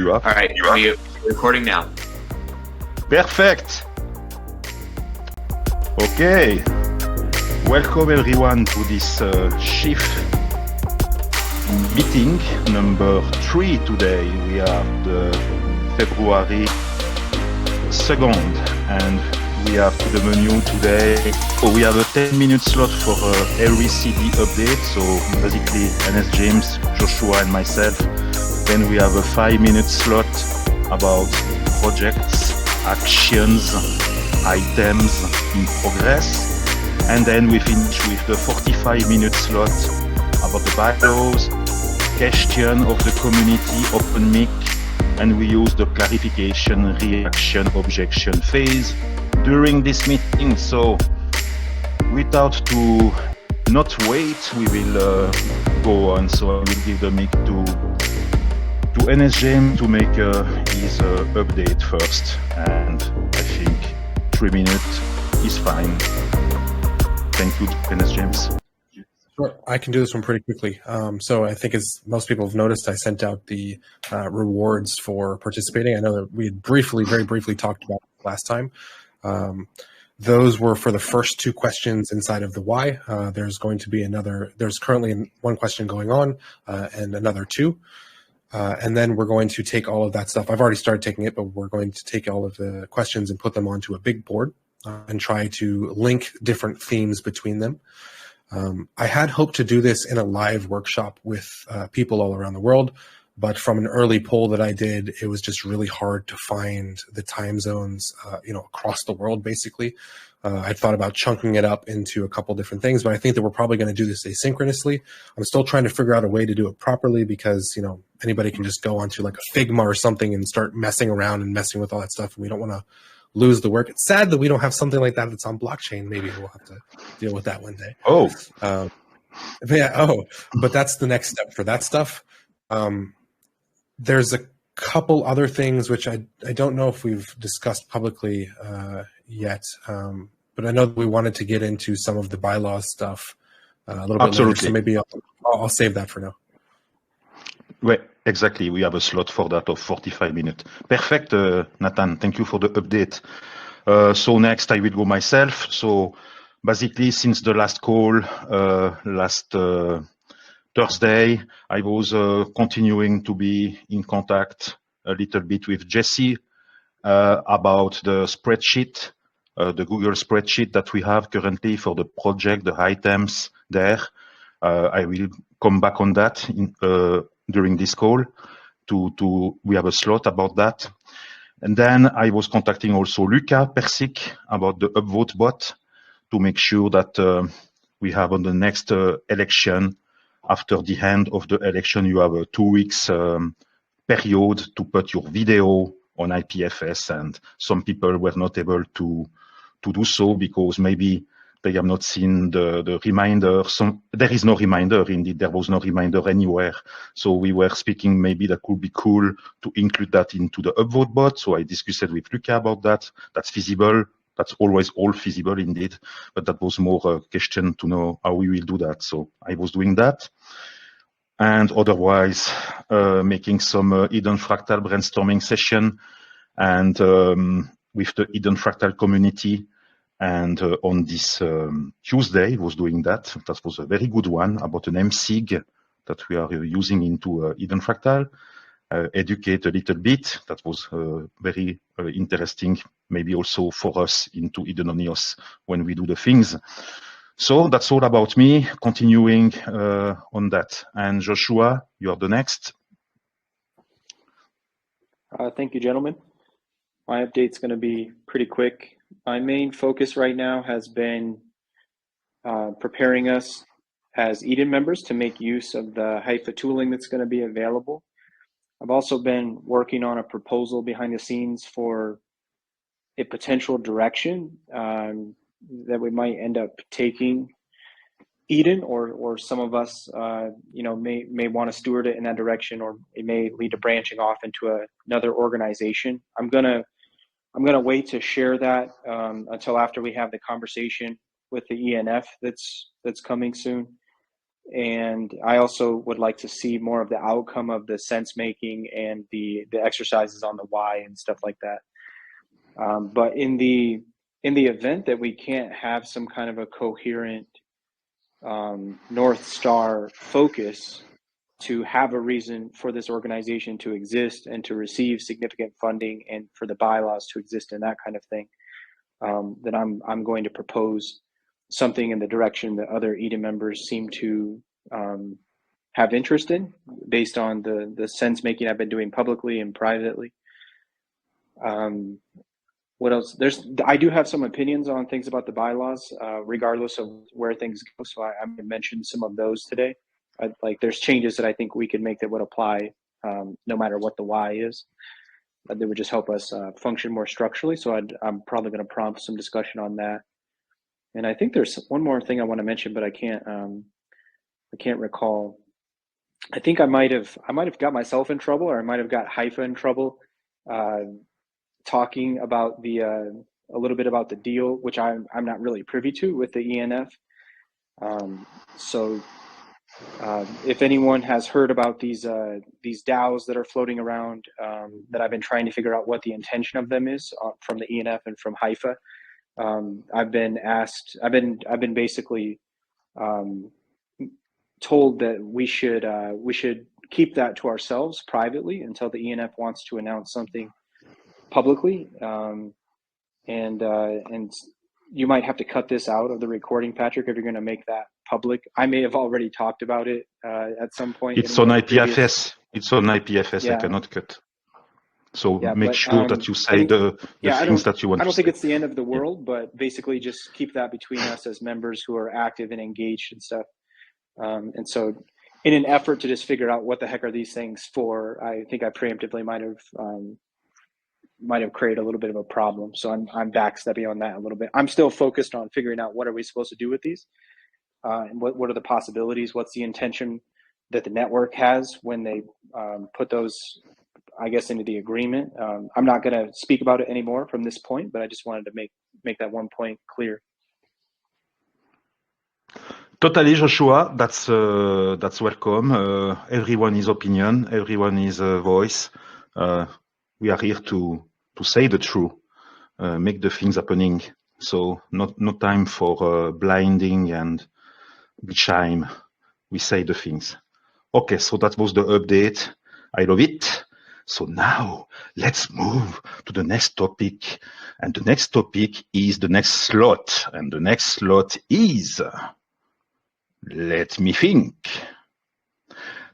You are? All right, we're recording now. Perfect. Okay. Welcome everyone to this shift meeting number 3 today. We are the February 2nd and we have to the menu today. So we have a 10-minute slot for every CD update. So basically NsJames, Joshua and myself. Then we have a 5-minute slot about projects, actions, items in progress. And then we finish with the 45-minute slot about the bylaws, question of the community, open mic, and we use the clarification, reaction, objection phase during this meeting. So without to not wait, we will go on. So I will give the mic to NsJames to make his update first, and I think 3 minutes is fine. Thank you, NsJames. Sure, I can do this one pretty quickly. So I think, as most people have noticed, I sent out the rewards for participating. I know that we had very briefly talked about it last time. Those were for the first 2 questions inside of the why. There's currently one question going on and another 2. And then we're going to take all of that stuff. I've already started taking it, but we're going to take all of the questions and put them onto a big board and try to link different themes between them. I had hoped to do this in a live workshop with people all around the world, but from an early poll that I did, it was just really hard to find the time zones, across the world, basically. I thought about chunking it up into a couple different things, but I think that we're probably going to do this asynchronously. I'm still trying to figure out a way to do it properly because, anybody can just go onto like a Figma or something and start messing around and messing with all that stuff. And we don't want to lose the work. It's sad that we don't have something like that that's on blockchain. Maybe we'll have to deal with that one day. But that's the next step for that stuff. There's a couple other things which I don't know if we've discussed publicly yet, but I know that we wanted to get into some of the bylaws stuff a little bit later, so maybe I'll save that for now. Right, exactly. We have a slot for that of 45 minutes. Perfect, Nathan. Thank you for the update. So next I will go myself. So basically, since the last call last Thursday, I was continuing to be in contact a little bit with Jesse about the spreadsheet, the Google spreadsheet that we have currently for the project, the items there. I will come back on that during this call. We have a slot about that. And then I was contacting also Luca Persic about the upvote bot to make sure that we have on the next election, after the end of the election, you have a 2 weeks period to put your video on IPFS, and some people were not able to do so because maybe they have not seen the reminder. There is no reminder, indeed. There was no reminder anywhere. So we were speaking, maybe that could be cool to include that into the upvote bot. So I discussed with Luca about that. That's feasible. That's always all feasible, indeed. But that was more a question to know how we will do that. So I was doing that. And otherwise, making some Eden Fractal brainstorming session and with the Eden Fractal community. And on this Tuesday, was doing that. That was a very good one about an MSIG that we are using into Eden Fractal. Educate a little bit. That was very interesting, maybe also for us into Eden On EOS when we do the things. So that's all about me, continuing on that. And Joshua, you're the next. Thank you, gentlemen. My update's going to be pretty quick. My main focus right now has been preparing us as Eden members to make use of the HIFA tooling that's going to be available. I've also been working on a proposal behind the scenes for a potential direction that we might end up taking Eden, or some of us, may want to steward it in that direction, or it may lead to branching off into another organization. I'm gonna wait to share that until after we have the conversation with the ENF that's coming soon. and I also would like to see more of the outcome of the sense making and the exercises on the why and stuff like that. But in the event that we can't have some kind of a coherent North Star focus to have a reason for this organization to exist and to receive significant funding and for the bylaws to exist and that kind of thing, then I'm going to propose something in the direction that other Eden members seem to have interest in, based on the sense making I've been doing publicly and privately. What else? I do have some opinions on things about the bylaws, regardless of where things go. So I'm going to mention some of those today. There's changes that I think we could make that would apply no matter what the why is. That would just help us function more structurally. So I'm probably going to prompt some discussion on that. And I think there's one more thing I want to mention, but I can't recall. I think I might have got myself in trouble, or I might have got Haifa in trouble, talking about a little bit about the deal, which I'm not really privy to with the ENF. So if anyone has heard about these DAOs that are floating around, that I've been trying to figure out what the intention of them is from the ENF and from Haifa, I've been basically told that we should keep that to ourselves privately until the ENF wants to announce something publicly, and you might have to cut this out of the recording, Patrick, if you're going to make that public. I may have already talked about it at some point. It's on IPFS. It's on IPFS. Yeah. I cannot cut. So Yeah, make sure that you say the things that you want to say. I don't think it's the end of the world, but basically just keep that between us as members who are active and engaged and stuff. And so in an effort to just figure out what the heck are these things for, I think I preemptively might have created a little bit of a problem. So I'm backstepping on that a little bit. I'm still focused on figuring out what are we supposed to do with these, and what are the possibilities, what's the intention that the network has when they put those, I guess, into the agreement. I'm not going to speak about it anymore from this point, but I just wanted to make that one point clear. Totally, Joshua. That's welcome. Everyone is opinion. Everyone is voice. We are here to say the truth, make the things happening. So no time for blinding and shame. We say the things. Okay, so that was the update. I love it. So now let's move to the next topic. And the next topic is the next slot. And the next slot is, let me think.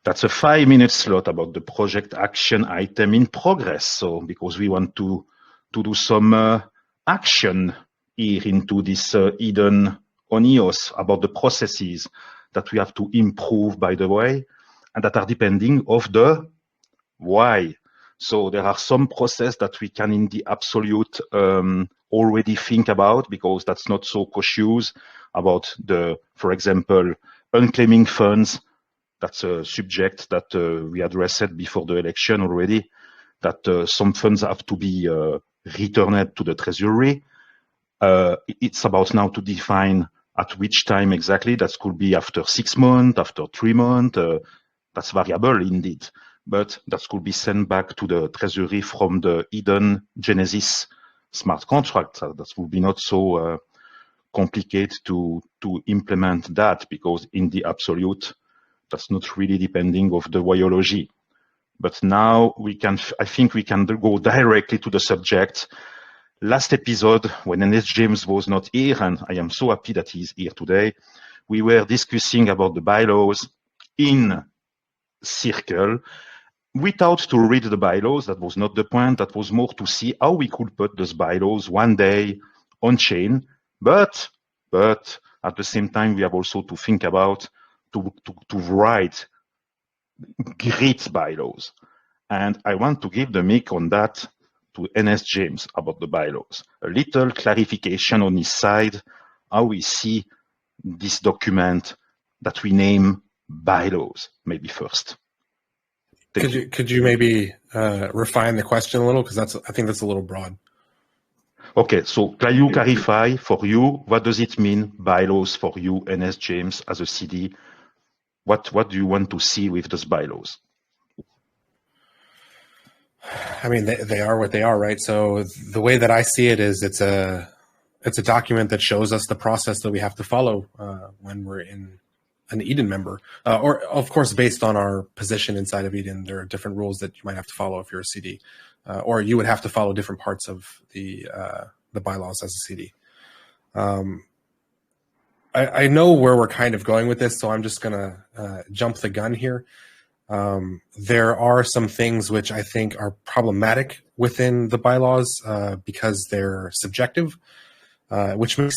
That's a 5-minute slot about the project action item in progress. So because we want to do some action here into this Eden on EOS about the processes that we have to improve, by the way, and that are depending of the why. So there are some process that we can in the absolute already think about, because that's not so cautious about for example, unclaiming funds. That's a subject that we addressed before the election already, that some funds have to be returned to the treasury. It's about now to define at which time exactly. That could be after 6 months, after 3 months. That's variable indeed, but that could be sent back to the treasury from the Eden Genesis smart contract. That would be not so complicated to implement that, because in the absolute, that's not really depending of the biology. But now I think we can go directly to the subject. Last episode, when NsJames was not here, and I am so happy that he's here today, we were discussing about the bylaws in circle, without to read the bylaws. That was not the point. That was more to see how we could put those bylaws one day on chain. But at the same time, we have also to think about to write great bylaws. And I want to give the mic on that to NsJames about the bylaws. A little clarification on his side, how we see this document that we name bylaws, maybe first. Could you maybe refine the question a little, because I think that's a little broad. Okay, so can you clarify for you, what does it mean, bylaws, for you, NsJames, as a CD? What do you want to see with those bylaws? I mean, they are what they are, right? So the way that I see it is it's a document that shows us the process that we have to follow when we're in an Eden member, or of course, based on our position inside of Eden, there are different rules that you might have to follow if you're a CD, or you would have to follow different parts of the bylaws as a CD. I know where we're kind of going with this, so I'm just gonna jump the gun here. There are some things which I think are problematic within the bylaws because they're subjective. Which makes,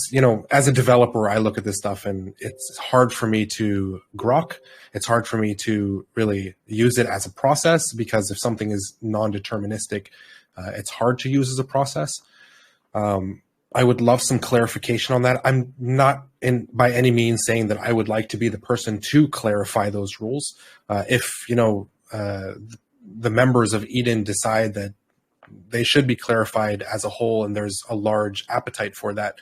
as a developer, I look at this stuff and it's hard for me to grok. It's hard for me to really use it as a process because if something is non-deterministic, it's hard to use as a process. I would love some clarification on that. I'm not by any means saying that I would like to be the person to clarify those rules. If, the members of Eden decide that they should be clarified as a whole, and there's a large appetite for that,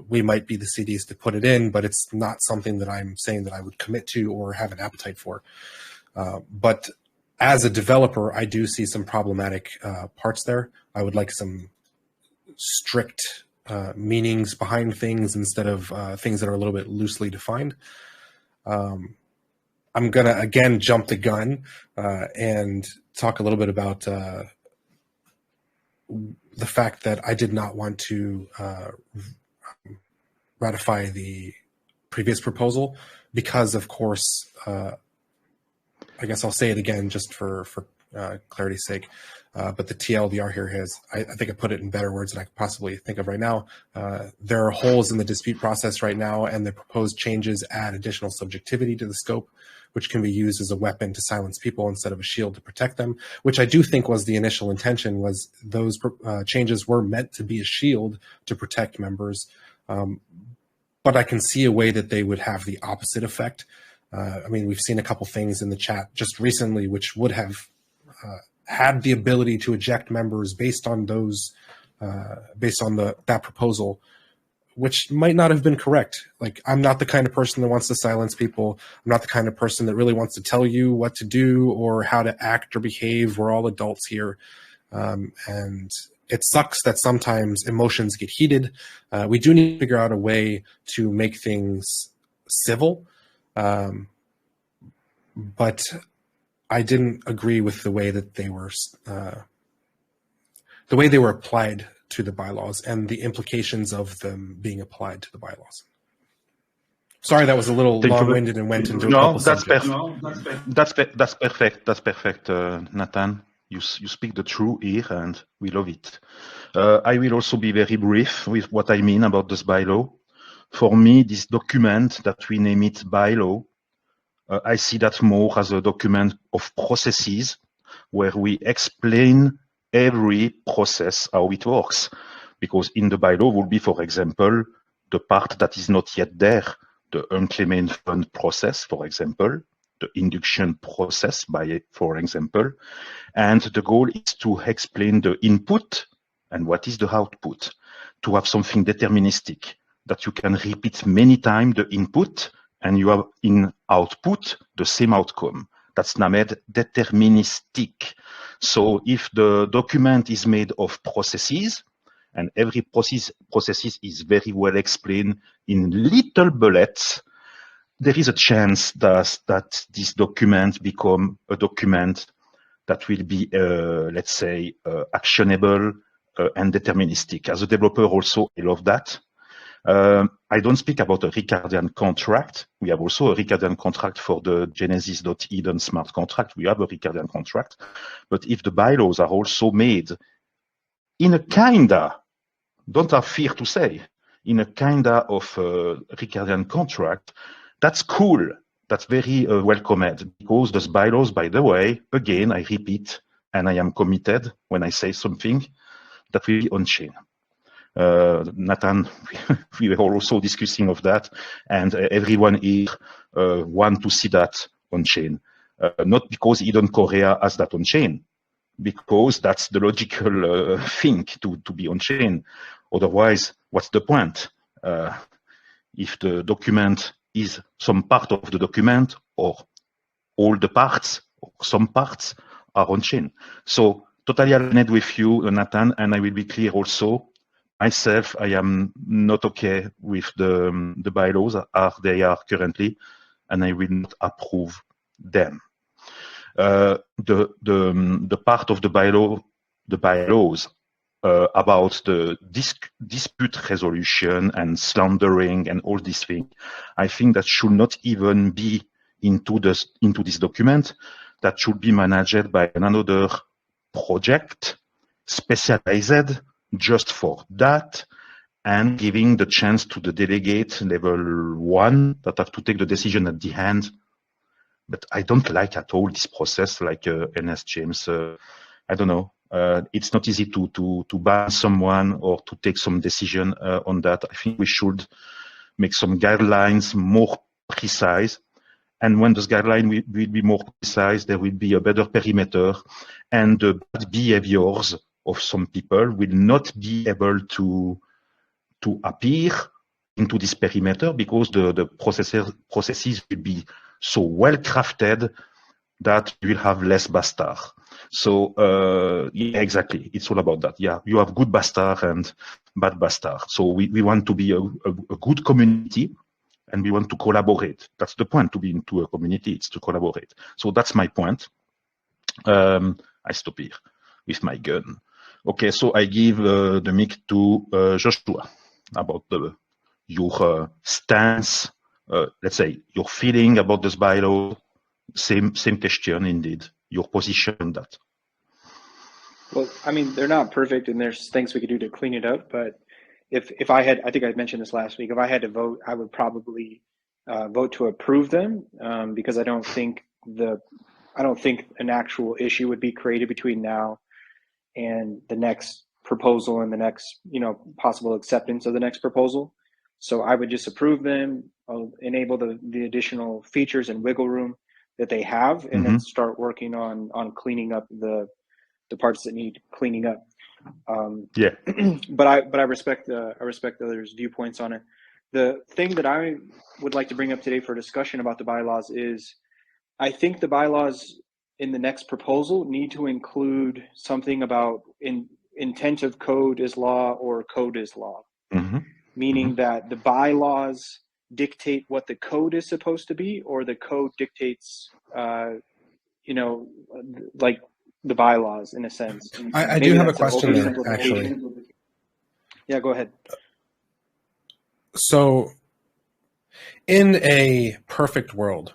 we might be the CDs to put it in, but it's not something that I'm saying that I would commit to or have an appetite for. But as a developer, I do see some problematic parts there. I would like some strict meanings behind things instead of things that are a little bit loosely defined. I'm going to, again, jump the gun and talk a little bit about the fact that I did not want to ratify the previous proposal because, of course, I guess I'll say it again just for clarity's sake, but the TLDR here has, I think I put it in better words than I could possibly think of right now. There are holes in the dispute process right now, and the proposed changes add additional subjectivity to the scope, which can be used as a weapon to silence people instead of a shield to protect them, which I do think was the initial intention. Was those changes were meant to be a shield to protect members, but I can see a way that they would have the opposite effect. I mean, we've seen a couple things in the chat just recently which would have had the ability to eject members based on those, based on that proposal, which might not have been correct. Like, I'm not the kind of person that wants to silence people. I'm not the kind of person that really wants to tell you what to do or how to act or behave. We're all adults here. And it sucks that sometimes emotions get heated. We do need to figure out a way to make things civil. But I didn't agree with the way that they were, applied to the bylaws and the implications of them being applied to the bylaws. Sorry, that was a little long-winded and went into a couple subjects. That's perfect. That's perfect, Nathan. You speak the truth here, and we love it. I will also be very brief with what I mean about this bylaw. For me, this document that we name it bylaw, I see that more as a document of processes where we explain every process, how it works. Because in the bylaw will be, for example, the part that is not yet there, the unclaimed fund process, for example, the induction process, for example. And the goal is to explain the input and what is the output, to have something deterministic that you can repeat many times the input and you have in output the same outcome. That's named deterministic. So if the document is made of processes, and every processes is very well explained in little bullets, there is a chance that this document become a document that will be, let's say, actionable and deterministic. As a developer also, I love that. I don't speak about a Ricardian contract. We have also a Ricardian contract for the Genesis.Eden smart contract. We have a Ricardian contract. But if the bylaws are also made in a kinda, don't have fear to say, in a kinda of Ricardian contract, that's cool. That's very welcomed, because those bylaws, by the way, again, I repeat, and I am committed when I say something, that will be on-chain. Nathan, we were also discussing of that, and everyone here want to see that on-chain. Not because Eden Korea has that on-chain, because that's the logical thing to be on-chain. Otherwise, what's the point? If the document is some part of the document or all the parts, or some parts, are on-chain. So totally aligned with you, Nathan, and I will be clear also. Myself, I am not okay with the bylaws as they are currently, and I will not approve them. The part of the bylaws about the dispute resolution and slandering and all these things, I think that should not even be into this document. That should be managed by another project specialized just for that, and giving the chance to the delegate level 1 that have to take the decision at the end. But I don't like at all this process, like NsJames. I don't know. It's not easy to ban someone or to take some decision on that. I think we should make some guidelines more precise. And when those guidelines will be more precise, there will be a better perimeter, and the bad behaviors of some people will not be able to appear into this perimeter, because the processes will be so well crafted that you will have less bastard. So yeah, exactly, it's all about that. Yeah, you have good bastard and bad bastard. So we want to be a good community, and we want to collaborate. That's the point, to be into a community, it's to collaborate. So that's my point. I stop here with my gun. Okay, so I give the mic to Joshua about your stance, let's say your feeling about this bylaw. Same question indeed, your position on that. Well, I mean, they're not perfect, and there's things we could do to clean it up, but if I had, I think I mentioned this last week, if I had to vote, I would probably vote to approve them, because I don't think an actual issue would be created between now and the next proposal and the next, possible acceptance of the next proposal. So I would just approve them, enable the additional features and wiggle room that they have, and then start working on cleaning up the parts that need cleaning up. Yeah. But I respect others' viewpoints on it. The thing that I would like to bring up today for discussion about the bylaws is, I think the bylaws in the next proposal need to include something about intent of code is law or code is law, meaning that the bylaws dictate what the code is supposed to be, or the code dictates, like the bylaws in a sense. I do have a question there, actually. Yeah, go ahead. So in a perfect world,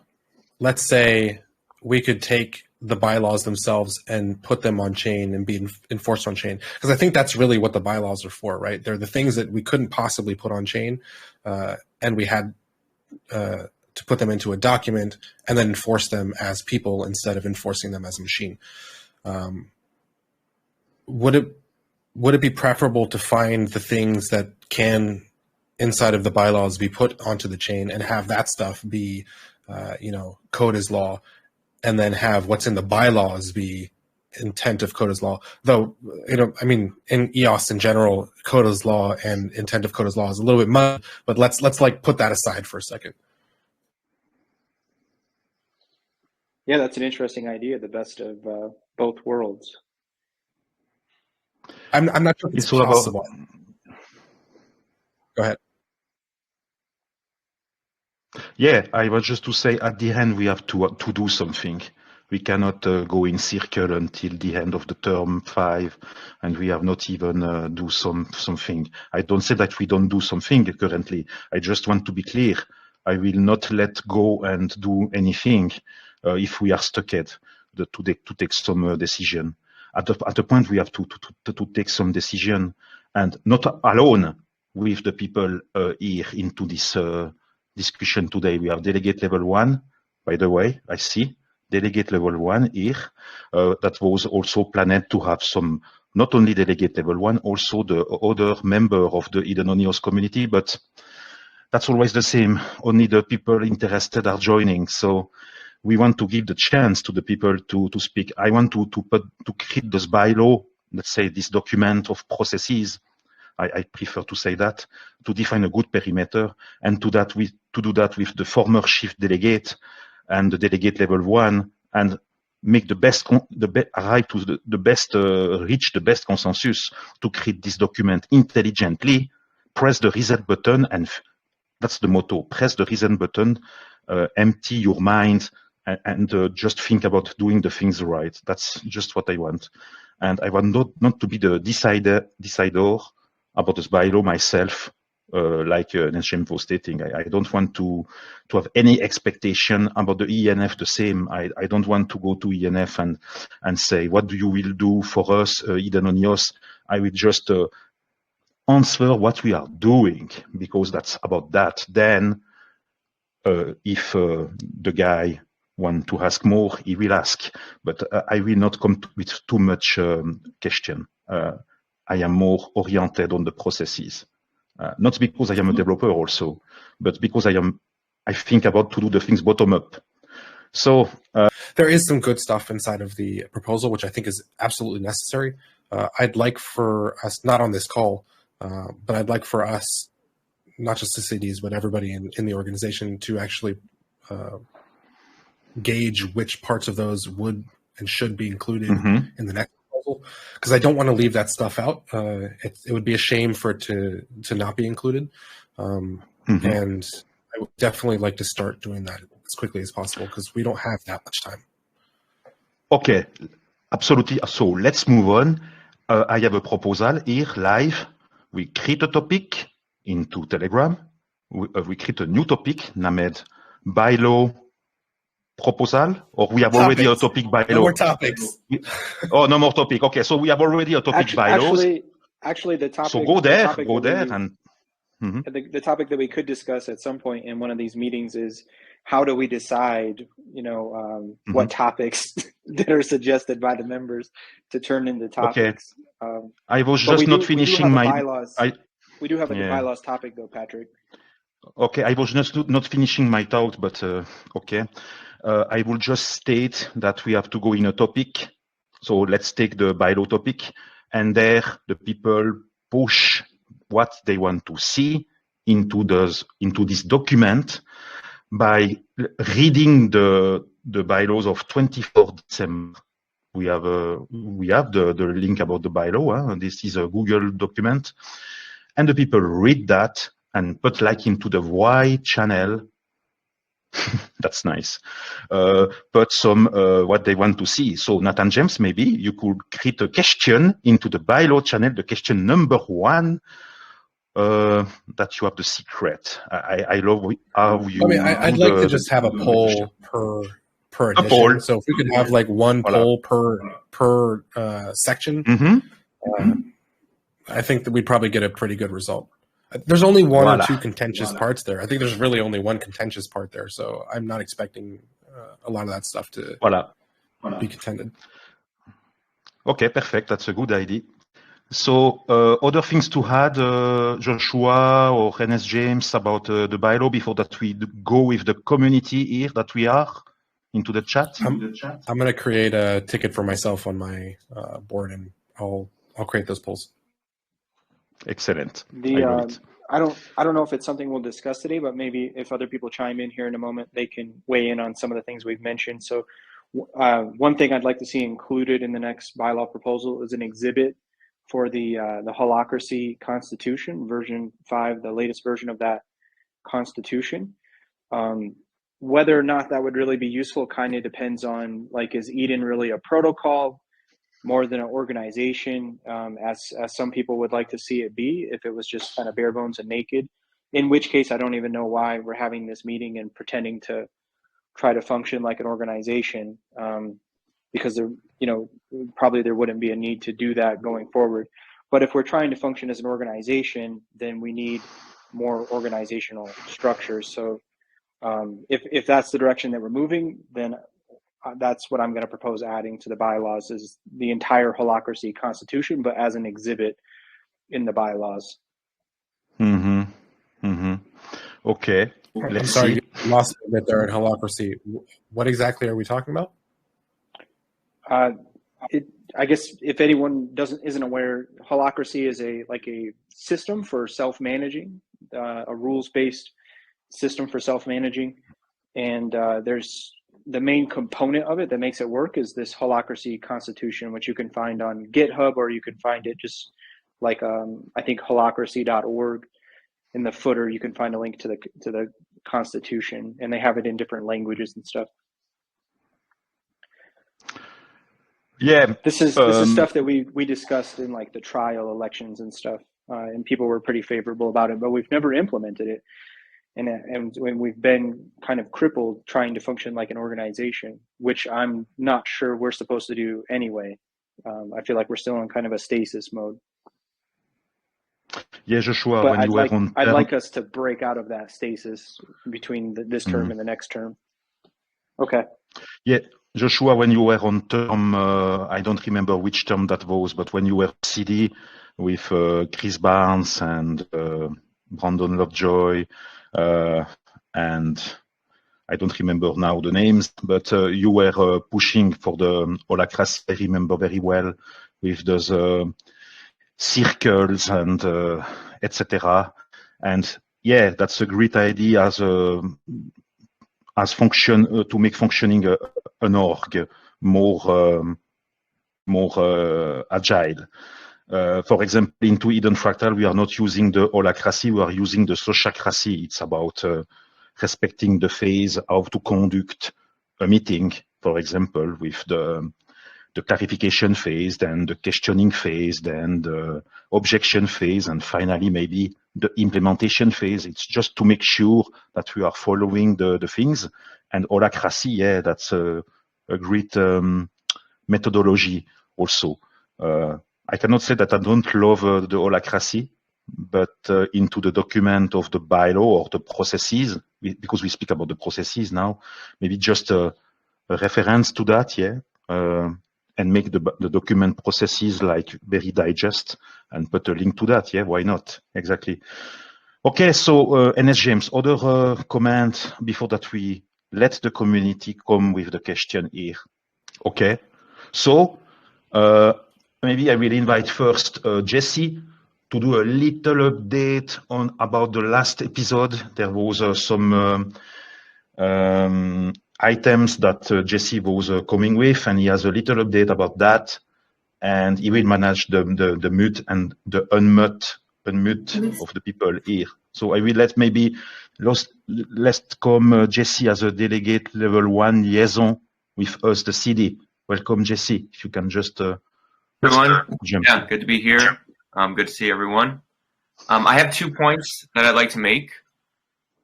let's say we could take the bylaws themselves and put them on chain and be enforced on chain, because I think that's really what the bylaws are for, right? They're the things that we couldn't possibly put on chain, and we had to put them into a document and then enforce them as people instead of enforcing them as a machine. Would it be preferable to find the things that can, inside of the bylaws, be put onto the chain and have that stuff be, code is law, and then have what's in the bylaws be intent of code is law? Though, I mean, in EOS in general, code is law and intent of code is law is a little bit muddy, but let's like put that aside for a second. Yeah, that's an interesting idea. The best of both worlds. I'm not sure if it's possible. Go ahead. Yeah, I was just to say, at the end we have to do something. We cannot go in circle until the end of the term 5, and we have not even do something. I don't say that we don't do something currently. I just want to be clear. I will not let go and do anything if we are stuck at to take some decision. At the point we have to take some decision, and not alone with the people here into this discussion today. We have delegate level 1, by the way, I see delegate level 1 here. That was also planned to have some, not only delegate level 1, also the other member of the Eden On EOS community, but that's always the same. Only the people interested are joining. So we want to give the chance to the people to speak. I want to create this bylaw, let's say this document of processes. I prefer to say that, to define a good perimeter, and to do that with the former chief delegate and the delegate level 1 and make the best, arrive to the best, reach the best consensus to create this document intelligently. Press the reset button, and that's the motto. Press the reset button, empty your mind, and just think about doing the things right. That's just what I want. And I want not to be the decider about this bylaw myself, like NsJames was stating. I don't want to have any expectation about the ENF the same. I don't want to go to ENF and say, what do you will do for us, Eden On EOS? I will just answer what we are doing, because that's about that. Then if the guy want to ask more, he will ask, but I will not come with too much question. I am more oriented on the processes. Not because I am a developer also, but because I think about to do the things bottom up. So there is some good stuff inside of the proposal, which I think is absolutely necessary. I'd like for us, not on this call, but I'd like for us, not just the CDs, but everybody in the organization to actually gauge which parts of those would and should be included in the next proposal, because I don't want to leave that stuff out. It would be a shame for it to not be included, and I would definitely like to start doing that as quickly as possible, because we don't have that much time. Okay, absolutely. So let's move on. I have a proposal here live. We create a topic into Telegram. We create a new topic named bylaw proposal, or we have already a topic bylaw. No more topics. No more topic. Okay, so we have already a topic bylaws. Actually, the topic. So go there, and the topic that we could discuss at some point in one of these meetings is how do we decide, what topics that are suggested by the members to turn into topics. Okay. I was just not finishing my bylaws. We do have a bylaws topic though, Patrick. Okay, I was just not finishing my thought, but okay. I will just state that we have to go in a topic. So let's take the bylaw topic, and there the people push what they want to see into this document by reading the bylaws of 24 December. We have the link about the bylaw. This is a Google document, and the people read that and put like into the Y channel. That's nice. Put some what they want to see. So NsJames, maybe you could create a question into the bylaw channel, the question number 1, that you have the secret. I love how you. I mean, I'd like to just have a poll per edition. Poll. So if we could have like one poll per section, I think that we'd probably get a pretty good result. There's only one or two contentious parts there. I think there's really only one contentious part there, so I'm not expecting a lot of that stuff to be contended. Okay, perfect. That's a good idea. So other things to add, Joshua or NsJames, about the bylaw before that we go with the community here that we are into the chat? I'm going to create a ticket for myself on my board, and I'll create those polls. Excellent. I don't know if it's something we'll discuss today, but maybe if other people chime in here in a moment, they can weigh in on some of the things we've mentioned. So one thing I'd like to see included in the next bylaw proposal is an exhibit for the Holacracy Constitution, version 5, the latest version of that Constitution. Whether or not that would really be useful kind of depends on, like, is Eden really a protocol more than an organization, as some people would like to see it be, if it was just kind of bare bones and naked, in which case I don't even know why we're having this meeting and pretending to try to function like an organization, because probably there wouldn't be a need to do that going forward. But if we're trying to function as an organization, then we need more organizational structures. So if that's the direction that we're moving, then that's what I'm going to propose adding to the bylaws, is the entire Holacracy Constitution, but as an exhibit in the bylaws. Okay. I'm sorry, you lost a bit there at Holacracy. What exactly are we talking about? I guess if anyone isn't aware, Holacracy is a system for self-managing, a rules-based system for self-managing And there's the main component of it that makes it work is this Holacracy Constitution, which you can find on GitHub, or you can find it just like I think holacracy.org. In the footer, you can find a link to the Constitution, and they have it in different languages and stuff. Yeah, this is stuff that we discussed in like the trial elections and stuff, and people were pretty favorable about it, but we've never implemented it. And when we've been kind of crippled trying to function like an organization, which I'm not sure we're supposed to do anyway. I feel like we're still in kind of a stasis mode. Yeah, Joshua, But when you were on I'd like us to break out of that stasis between this term and the next term. Okay. Yeah, Joshua, when you were on term, I don't remember which term that was, but when you were CD with Chris Barnes and Brandon Lovejoy, and I don't remember now the names, but you were pushing for the Holacracy, I remember very well, with those circles and etc. And yeah, that's a great idea as function to make functioning an org more agile. For example, into Eden Fractal, we are not using the Holacracy, we are using the Sociacracy. It's about respecting the phase, how to conduct a meeting, for example, with the clarification phase, then the questioning phase, then the objection phase, and finally maybe the implementation phase. It's just to make sure that we are following the things. And Holacracy, yeah, that's a great methodology also. I cannot say that I don't love the Holacracy, but into the document of the bylaw or the processes, because we speak about the processes now, maybe just a reference to that, yeah, and make the document processes like very digest and put a link to that, yeah, why not? Exactly. Okay, so NsJames, other comment before that we let the community come with the question here. Okay, so maybe I will invite first Jesse to do a little update on about the last episode. There was some items that Jesse was coming with, and he has a little update about that. And he will manage the mute and the unmute of the people here. So I will let maybe let's come Jesse as a delegate level 1 liaison with us, the CD. Welcome, Jesse. If you can just everyone. jump. Yeah, good to be here. Good to see everyone. I have 2 points that I'd like to make.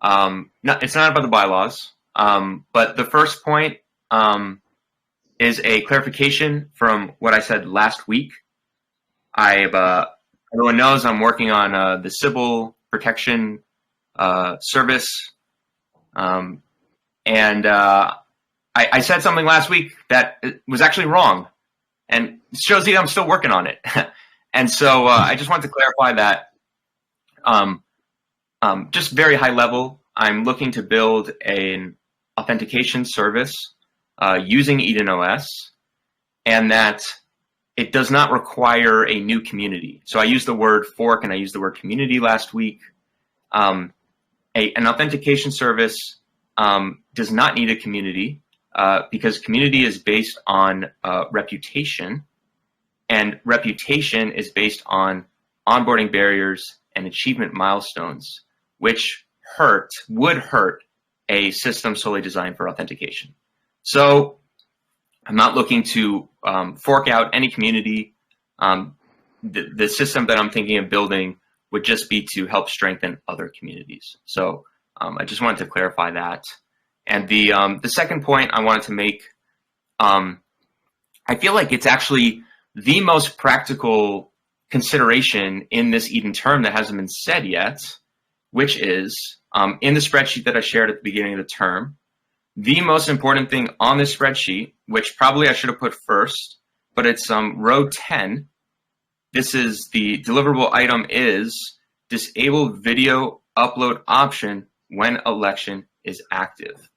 It's not about the bylaws, but the first point is a clarification from what I said last week. Everyone knows I'm working on the Civil Protection Service, and I said something last week that was actually wrong, and it shows that I'm still working on it. And so I just want to clarify that, just very high level, I'm looking to build an authentication service using Eden OS, and that it does not require a new community. So I used the word fork and I used the word community last week. An authentication service does not need a community because community is based on reputation, and reputation is based on onboarding barriers and achievement milestones, which would hurt a system solely designed for authentication. So I'm not looking to fork out any community. The system that I'm thinking of building would just be to help strengthen other communities. So I just wanted to clarify that. And the second point I wanted to make, I feel like it's actually the most practical consideration in this Eden term that hasn't been said yet, which is in the spreadsheet that I shared at the beginning of the term, the most important thing on this spreadsheet, which probably I should have put first, but it's row 10. This is the deliverable item is disable video upload option when election is active.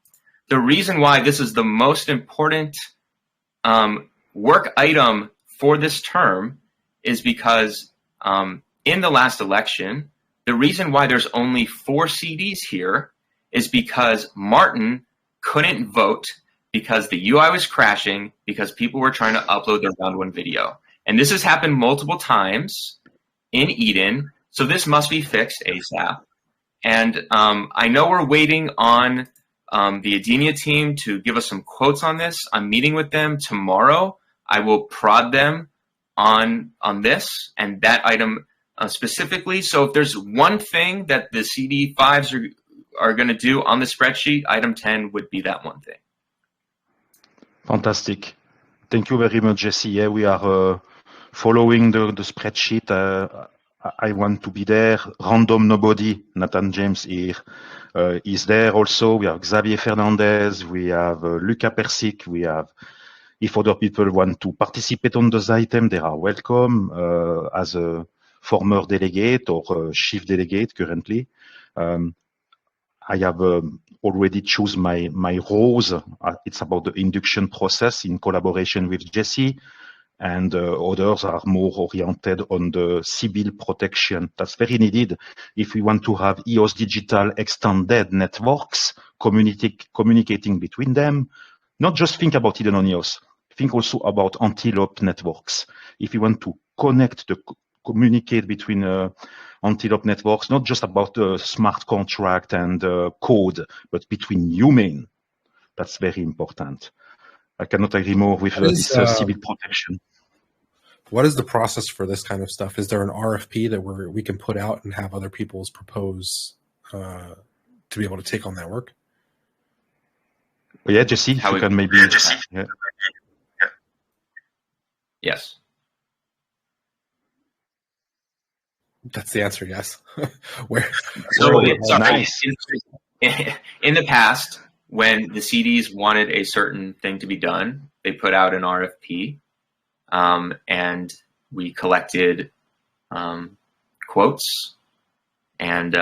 The reason why this is the most important work item for this term is because in the last election, the reason why there's only 4 CDs here is because Martin couldn't vote because the UI was crashing because people were trying to upload their round one video. And this has happened multiple times in Eden, so this must be fixed ASAP. And I know we're waiting on the Adenia team to give us some quotes on this. I'm meeting with them tomorrow. I will prod them on this and that item specifically. So if there's one thing that the CD5s are going to do on the spreadsheet, item 10 would be that one thing. Fantastic. Thank you very much, Jesse. Yeah, we are following the spreadsheet. I want to be there. Random nobody. NsJames here is there also. We have Xavier Fernandez. We have Luca Persic. We have, if other people want to participate on those items, they are welcome as a former delegate or chief delegate currently. I have already choose my roles. It's about the induction process in collaboration with Jesse, and others are more oriented on the civil protection. That's very needed if we want to have EOS digital extended networks communicating between them. Not just think about Eden On EOS, think also about antelope networks. If you want to connect communicate between antelope networks, not just about smart contract and code, but between human. That's very important. I cannot agree more with this civil protection. What is the process for this kind of stuff? Is there an RFP that we can put out and have other people's propose to be able to take on that work? Yeah, Jesse, you can maybe. Yeah. Yes. That's the answer, yes. Nice. In the past, when the CDs wanted a certain thing to be done, they put out an RFP, and we collected quotes, and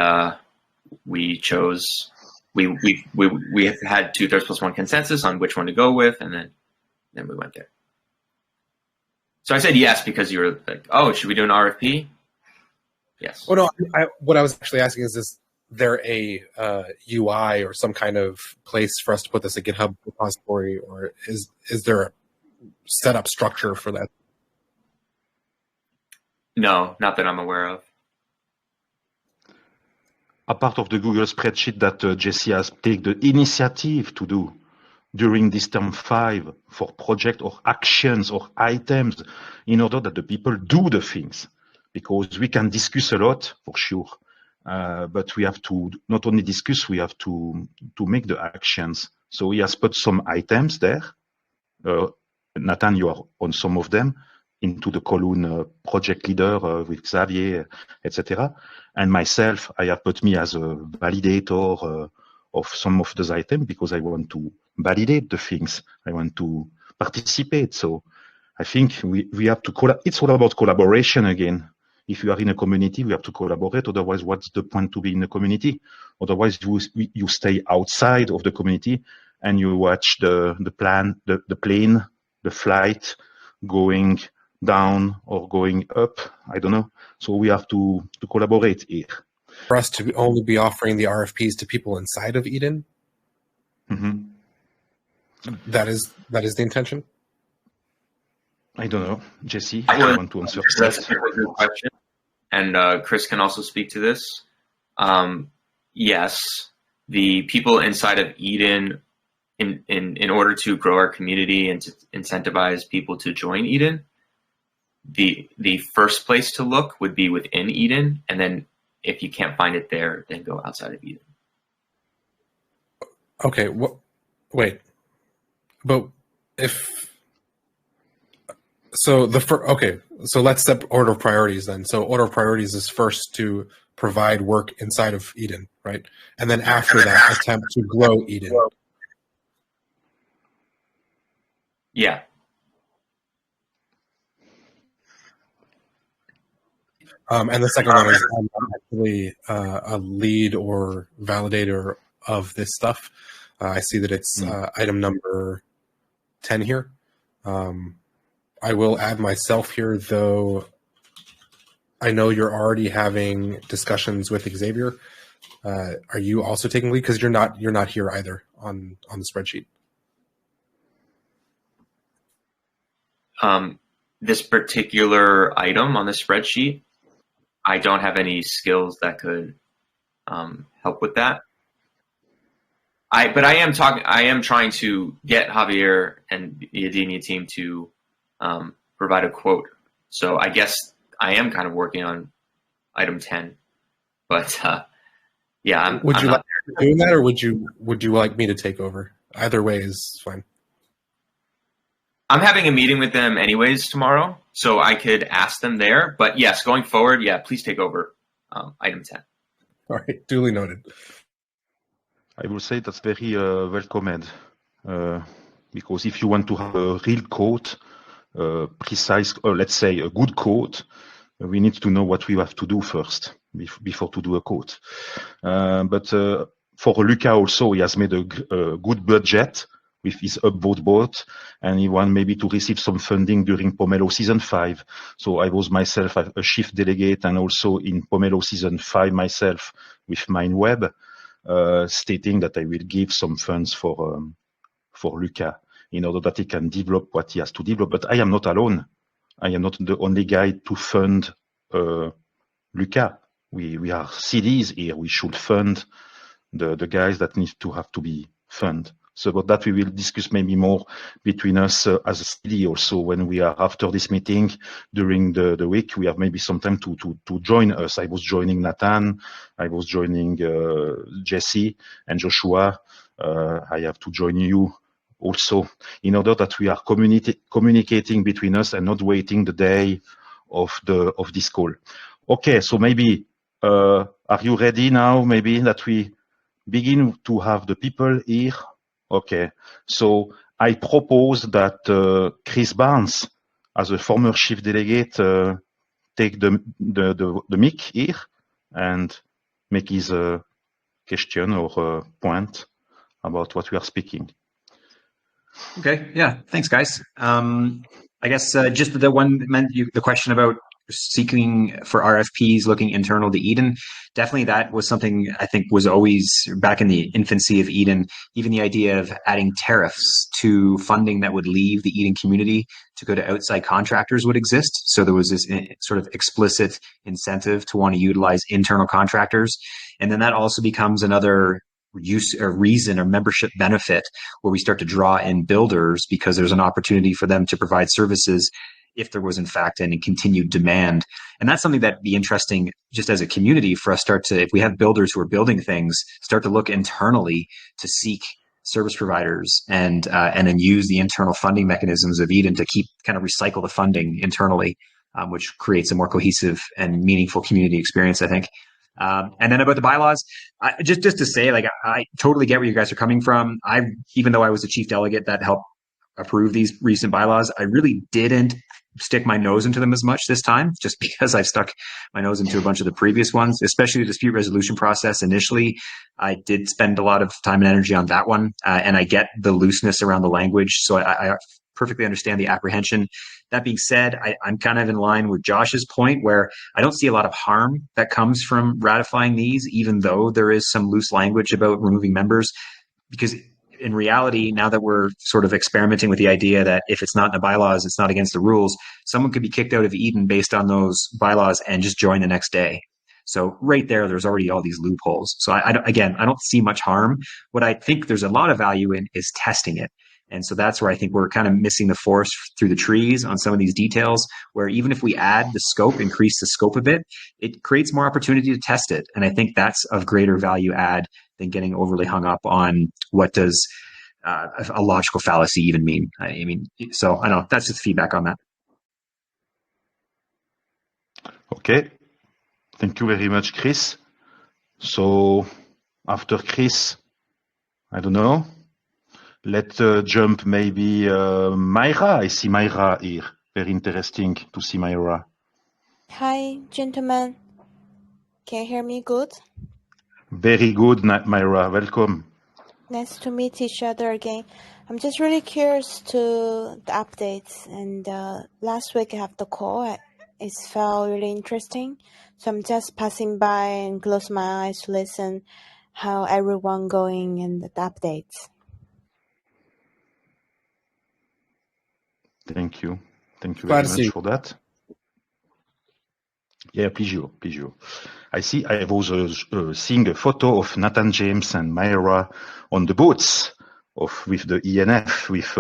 we chose. We had 2/3 plus 1 consensus on which one to go with, and then we went there. So I said yes because you were like, "Oh, should we do an RFP?" Yes. Oh no. What I was actually asking is there a UI or some kind of place for us to put this, a GitHub repository, or is there a setup structure for that? No, not that I'm aware of. A part of the Google spreadsheet that Jesse has taken the initiative to do during this term 5 for project or actions or items in order that the people do the things. Because we can discuss a lot for sure, but we have to not only discuss, we have to make the actions. So he has put some items there. Nathan, you are on some of them into the column project leader with Xavier, etc. And myself, I have put me as a validator of some of those items because I want to validate the things. I want to participate. So I think we have to it's all about collaboration again. If you are in a community, we have to collaborate. Otherwise, what's the point to be in a community? Otherwise, you stay outside of the community and you watch the plane, the flight going down or going up. I don't know. So we have to collaborate here. For us to only be offering the RFPs to people inside of Eden? Mm-hmm. That is the intention? I don't know. Jesse, I want to answer that's a good question. And Chris can also speak to this. Yes, the people inside of Eden, in order to grow our community and to incentivize people to join Eden, the first place to look would be within Eden, and then if you can't find it there, then go outside of Eden. Okay, wait, but so so let's step order of priorities then. So order of priorities is first to provide work inside of Eden, right? And then after that, attempt to grow Eden. Yeah. And the second one is I'm actually a lead or validator of this stuff. I see that it's item number 10 here. I will add myself here, though I know you're already having discussions with Xavier. Are you also taking lead? Because you're not here either on the spreadsheet. This particular item on the spreadsheet, I don't have any skills that could help with that. But I am trying to get Javier and the Adenia team to provide a quote. So I guess I am kind of working on item 10. But yeah, Would you like doing that, or would you like me to take over? Either way is fine. I'm having a meeting with them anyways tomorrow, so I could ask them there. But yes, going forward, yeah, please take over item 10. All right, duly noted. I will say that's very welcomed, because if you want to have a real quote, precise, or let's say a good quote, we need to know what we have to do first before to do a quote. But for Luca also, he has made a good budget with his upvote bot, and he want maybe to receive some funding during Pomelo Season 5. So I was myself a shift delegate, and also in Pomelo Season 5 myself with MindWeb, stating that I will give some funds for Luca in order that he can develop what he has to develop. But I am not alone. I am not the only guy to fund Luca. We are CDs here. We should fund the guys that need to have to be funded. So about that we will discuss maybe more between us as a CD also when we are after this meeting during the week. We have maybe some time to join us. I was joining Nathan, I was joining Jesse and Joshua. I have to join you also in order that we are communicating between us and not waiting the day of this call. Okay, so maybe are you ready now? Maybe that we begin to have the people here. Okay, so I propose that Chris Barnes, as a former chief delegate, take the mic here and make his question or point about what we are speaking. Okay, yeah, thanks, guys. I guess just the question about seeking for RFPs, looking internal to Eden, definitely that was something I think was always back in the infancy of Eden. Even the idea of adding tariffs to funding that would leave the Eden community to go to outside contractors would exist. So there was this sort of explicit incentive to want to utilize internal contractors. And then that also becomes another use or reason or membership benefit where we start to draw in builders because there's an opportunity for them to provide services if there was in fact any continued demand. And that's something that'd be interesting just as a community for us if we have builders who are building things, start to look internally to seek service providers and then use the internal funding mechanisms of Eden to keep kind of recycle the funding internally, which creates a more cohesive and meaningful community experience, I think. And then about the bylaws, just to say, like, I totally get where you guys are coming from. Even though I was the chief delegate that helped approve these recent bylaws, I really didn't stick my nose into them as much this time, just because I've stuck my nose into a bunch of the previous ones, especially the dispute resolution process. Initially, I did spend a lot of time and energy on that one, and I get the looseness around the language. So I perfectly understand the apprehension. That being said, I'm kind of in line with Josh's point where I don't see a lot of harm that comes from ratifying these, even though there is some loose language about removing members, because in reality, now that we're sort of experimenting with the idea that if it's not in the bylaws, it's not against the rules, someone could be kicked out of Eden based on those bylaws and just join the next day. So right there's already all these loopholes. So I don't see much harm. What I think there's a lot of value in is testing it. And so that's where I think we're kind of missing the forest through the trees on some of these details, where even if we add the scope, increase the scope a bit, it creates more opportunity to test it. And I think that's of greater value add than getting overly hung up on what does a logical fallacy even mean. I mean, so I don't know, that's just feedback on that. Okay. Thank you very much, Chris. So after Chris, I don't know. Let's jump maybe Myra. I see Myra here. Very interesting to see Myra. Hi, gentlemen. Can you hear me good? Very good, Myra. Welcome. Nice to meet each other again. I'm just really curious to the updates. And last week I have the call. it felt really interesting. So I'm just passing by and close my eyes to listen how everyone going and the updates. Thank you. Thank you Glad very to see much you. for that. Yeah, pleasure, pleasure. I see I was seeing a photo of NsJames and Myra on the boats with the ENF, with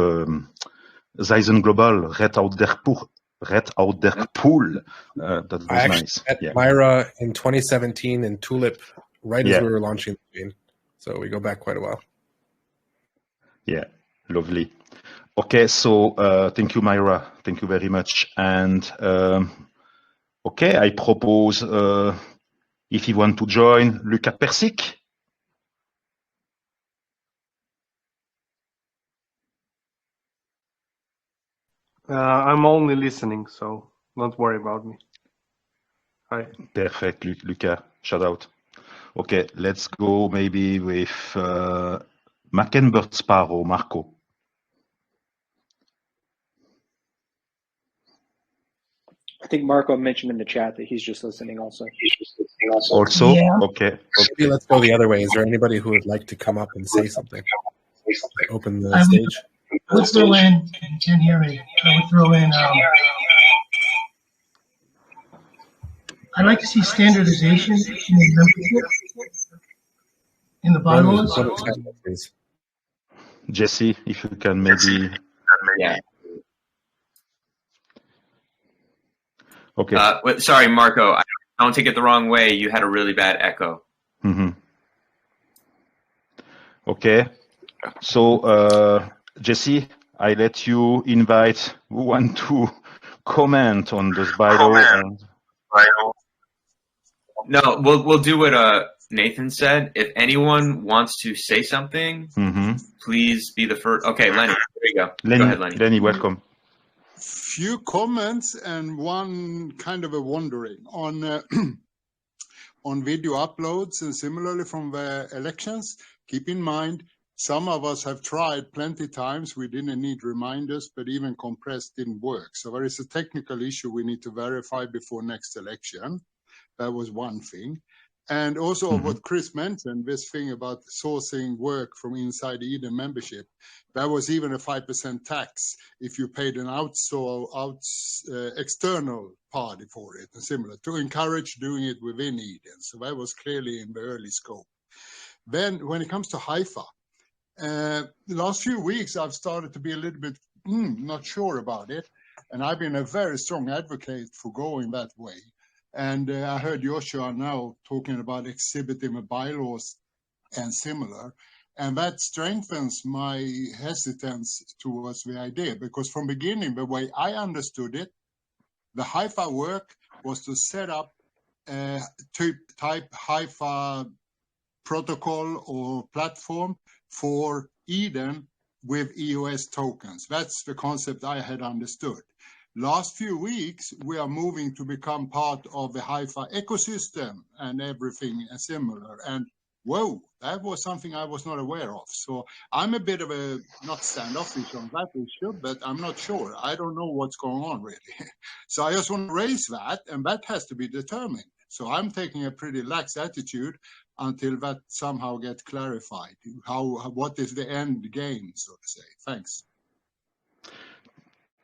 Zeisen Global, Red Out Der Pool. That I was actually nice. met Yeah. Myra in 2017 in Tulip, right as Yeah. we were launching the chain. So we go back quite a while. Yeah, lovely. Okay, so thank you, Myra. Thank you very much. And okay, I propose if you want to join, Luca Persic. I'm only listening, so don't worry about me. Hi. Perfect, Luca. Shout out. Okay, let's go maybe with Mackenbird Sparrow, Marco. I think Marco mentioned in the chat that he's just listening also. Also? Yeah. Okay. Maybe let's go the other way. Is there anybody who would like to come up and say something? Open the I stage. would throw in, you can't hear me. I would throw in, I'd like to see standardization in the membership, in the bylaws. Go to the chat, please. Jesse, if you can maybe. Yeah. Okay. Sorry, Marco. Don't take it the wrong way. You had a really bad echo. Mm-hmm. Okay. So, Jesse, I let you invite who want to comment on this bylaw. No, we'll do what Nathan said. If anyone wants to say something, please be the first. Okay, Lennie, there you go. Go ahead, Lennie. Lennie, welcome. Few comments and one kind of a wondering on on video uploads and similarly from the elections. Keep in mind, some of us have tried plenty times. We didn't need reminders, but even compressed didn't work. So there is a technical issue we need to verify before next election. That was one thing. And also what Chris mentioned, this thing about sourcing work from inside Eden membership, that was even a 5% tax if you paid an external party for it and similar, to encourage doing it within Eden. So that was clearly in the early scope. Then when it comes to Haifa, the last few weeks I've started to be a little bit not sure about it. And I've been a very strong advocate for going that way. And I heard Joshua now talking about exhibiting the bylaws and similar. And that strengthens my hesitance towards the idea, because from beginning, the way I understood it, the Haifa work was to set up a type Haifa protocol or platform for Eden with EOS tokens. That's the concept I had understood. Last few weeks, we are moving to become part of the Haifa ecosystem and everything similar. And whoa, that was something I was not aware of. So I'm a bit of a, not standoffish on that issue, but I'm not sure. I don't know what's going on really. So I just want to raise that, and that has to be determined. So I'm taking a pretty lax attitude until that somehow gets clarified. What is the end game, so to say. Thanks.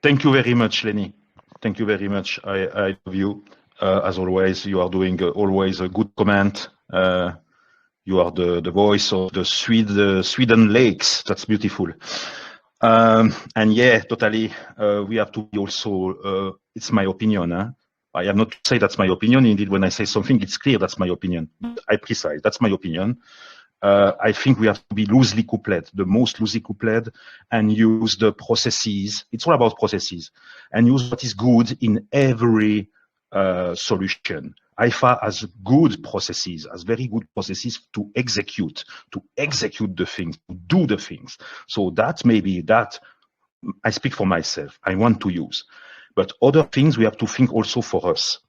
Thank you very much, Lennie. Thank you very much. I love you. As always, you are doing always a good comment. You are the voice of the Sweden lakes. That's beautiful. And yeah, totally. We have to be also, it's my opinion. Huh? I have not to say that's my opinion. Indeed, when I say something, it's clear that's my opinion. I precise, that's my opinion. I think we have to be loosely coupled, the most loosely coupled, and use the processes. It's all about processes, and use what is good in every solution. Haifa has good processes, has very good processes to execute the things, to do the things. So that maybe that, I speak for myself, I want to use. But other things we have to think also for us.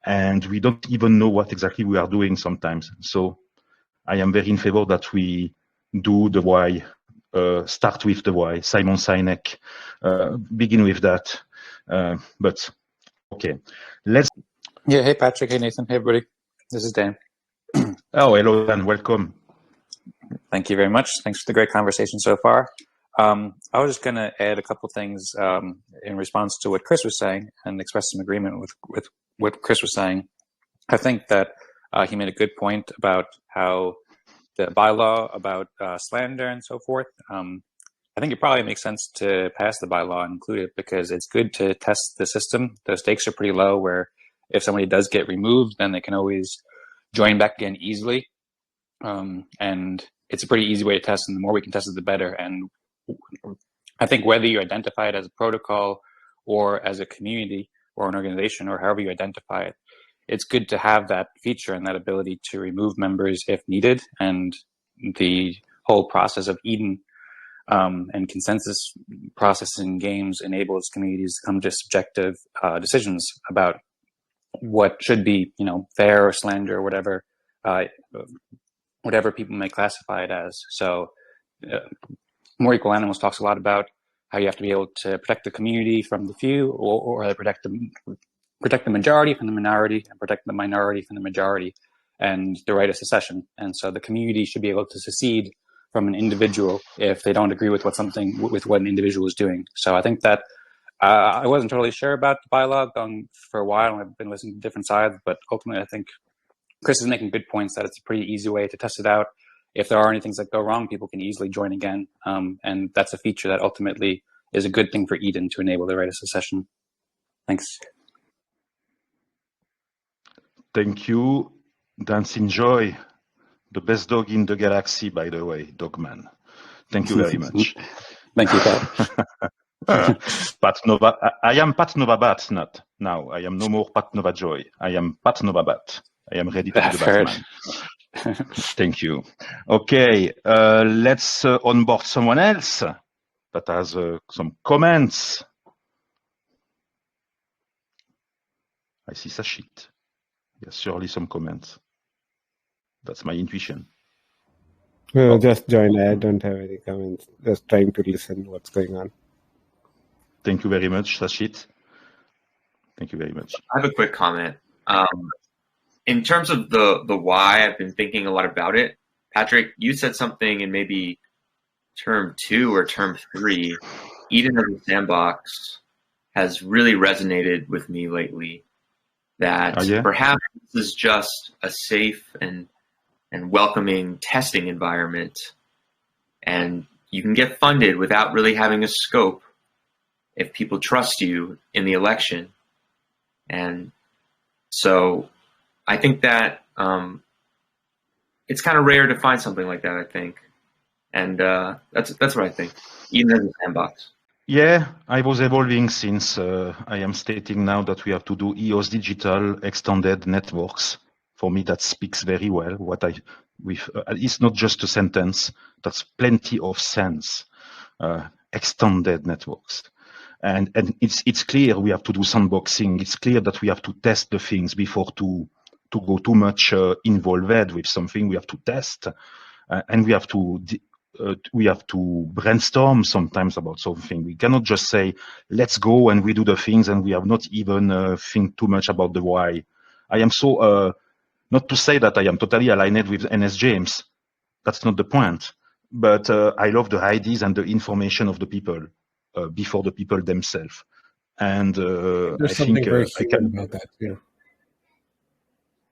And we don't even know what exactly we are doing sometimes. So I am very in favor that we do the why, start with the why, Simon Sinek, begin with that. But Okay, let's. Yeah, hey Patrick, hey Nathan, hey everybody. This is Dan. Oh, hello, Dan. Welcome. Thank you very much. Thanks for the great conversation so far. I was just going to add a couple things in response to what Chris was saying and express some agreement with what Chris was saying. I think that he made a good point about how the bylaw about slander and so forth. I think it probably makes sense to pass the bylaw and include it because it's good to test the system. The stakes are pretty low where if somebody does get removed, then they can always join back again easily. And it's a pretty easy way to test, and the more we can test it, the better. And I think whether you identify it as a protocol or as a community or an organization or however you identify it, it's good to have that feature and that ability to remove members if needed. And the whole process of Eden and consensus process in games enables communities to come to subjective decisions about what should be, fair or slander or whatever people may classify it as. So More Equal Animals talks a lot about how you have to be able to protect the community from the few, or protect the majority from the minority, and protect the minority from the majority, and the right of secession. And so the community should be able to secede from an individual if they don't agree with what an individual is doing. So I think that I wasn't totally sure about the bylaw for a while, and I've been listening to different sides, but ultimately I think Chris is making good points that it's a pretty easy way to test it out. If there are any things that go wrong, people can easily join again. And that's a feature that ultimately is a good thing for Eden to enable the right of secession. Thanks. Thank you. Dan Singjoy, the best dog in the galaxy, by the way, Dogman. Thank you very much. Thank you, Pat. Pat Nova. I am Pat Nova Bat, not now. I am no more Pat Nova Joy. I am Pat Nova Bat. I am ready to be the Batman. Thank you. Okay, let's onboard someone else that has some comments. I see Sashit. Yes, surely some comments. That's my intuition. No, just join. I don't have any comments. Just trying to listen what's going on. Thank you very much, Sashit. Thank you very much. I have a quick comment. In terms of the why, I've been thinking a lot about it. Patrick, you said something in maybe term 2 or term 3. Eden as a sandbox has really resonated with me lately. That perhaps this is just a safe and welcoming testing environment, and you can get funded without really having a scope if people trust you in the election. And so I think that it's kind of rare to find something like that, I think. And that's what I think, even as a sandbox. Yeah, I was evolving since I am stating now that we have to do EOS digital extended networks. For me, that speaks very well. It's not just a sentence. That's plenty of sense. Extended networks. And it's clear we have to do sandboxing. It's clear that we have to test the things before to go too much involved with something. We have to test, and we have to brainstorm sometimes about something. We cannot just say, let's go and we do the things, and we have not even think too much about the why. I am so, not to say that I am totally aligned with NsJames. That's not the point. But I love the ideas and the information of the people before the people themselves. And there's something very human about that too.